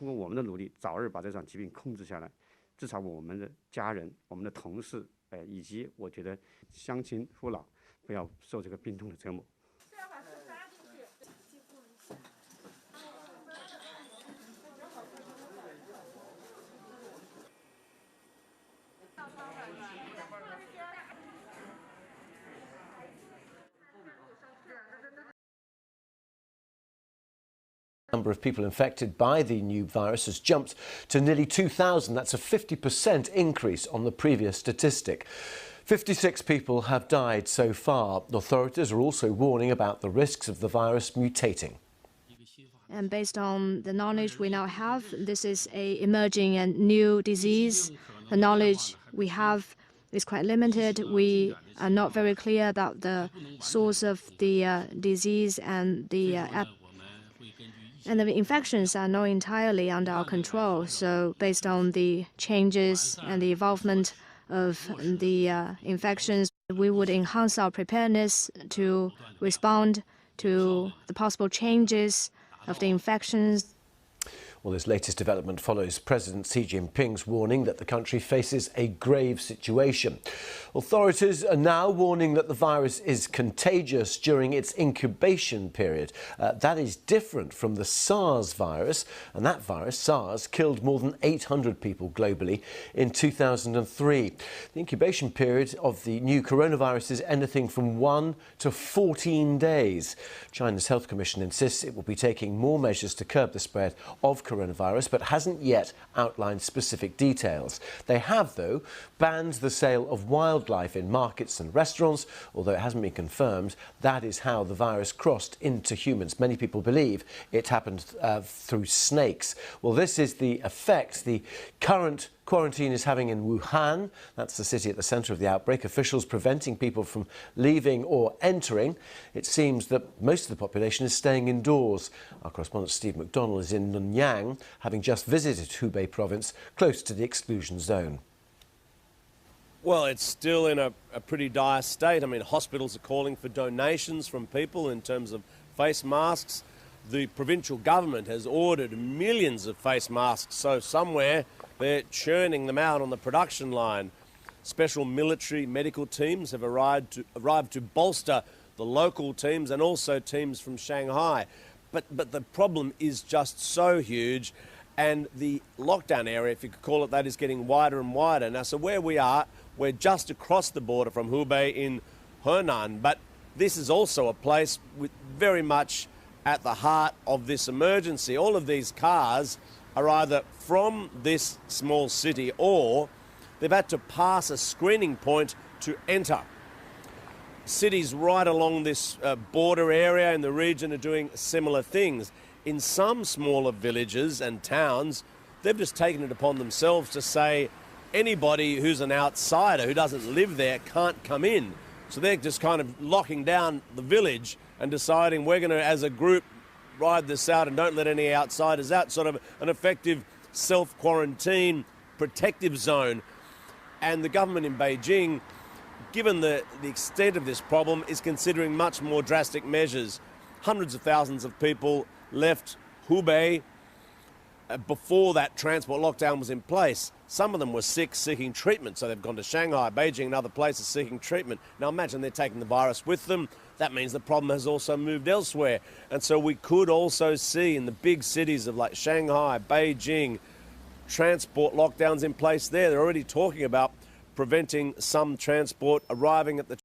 通过我们的努力，早日把这场疾病控制下来，至少我们的家人、我们的同事，以及我觉得乡亲父老，不要受这个病痛的折磨。Number of people infected by the new virus has jumped to nearly 2,000. That's a 50% increase on the previous statistic. 56 people have died so far. Authorities are also warning about the risks of the virus mutating. And based on the knowledge we now have, this is an emerging and new disease. The knowledge we have is quite limited. We are not very clear about the source of the disease, and the infections are not entirely under our control. So based on the changes and the evolvement of the infections, we would enhance our preparedness to respond to the possible changes of the infections. Well, this latest development follows President Xi Jinping's warning that the country faces a grave situation. Authorities are now warning that the virus is contagious during its incubation period. That is different from the SARS virus, and that virus, SARS, killed more than 800 people globally in 2003. The incubation period of the new coronavirus is anything from 1 to 14 days. China's Health Commission insists it will be taking more measures to curb the spread of coronavirus, but hasn't yet outlined specific details. They have, though, banned the sale of wildlife in markets and restaurants, although it hasn't been confirmed that is how the virus crossed into humans. Many people believe it happened through snakes. Well, this is the effect the current quarantine is having in Wuhan. That's the city at the centre of the outbreak. Officials preventing people from leaving or entering. It seems that most of the population is staying indoors. Our correspondent Steve McDonald is in Nanyang, having just visited Hubei province, close to the exclusion zone. Well, it's still in a pretty dire state. I mean, hospitals are calling for donations from people in terms of face masks. The provincial government has ordered millions of face masks, so somewhere they're churning them out on the production line. Special military medical teams have arrived to bolster the local teams and also teams from Shanghai. But the problem is just so huge, and the lockdown area, if you could call it that, is getting wider and wider. Now, so where we are, we're just across the border from Hubei in Henan, but this is also a place with very much at the heart of this emergency. All of these cars are either from this small city or they've had to pass a screening point to enter. Cities right along this border area in the region are doing similar things. In some smaller villages and towns, they've just taken it upon themselves to say anybody who's an outsider who doesn't live there can't come in. So they're just kind of locking down the village and deciding we're going to, as a group, ride this out and don't let any outsiders out, sort of an effective self-quarantine protective zone. And the government in Beijing, given the extent of this problem, is considering much more drastic measures. Hundreds of thousands of people left Hubei before that transport lockdown was in place. Some of them were sick, seeking treatment, so they've gone to Shanghai, Beijing and other places seeking treatment. Now imagine they're taking the virus with them. That means the problem has also moved elsewhere. And so we could also see in the big cities of like Shanghai, Beijing, transport lockdowns in place there. They're already talking about preventing some transport arriving at the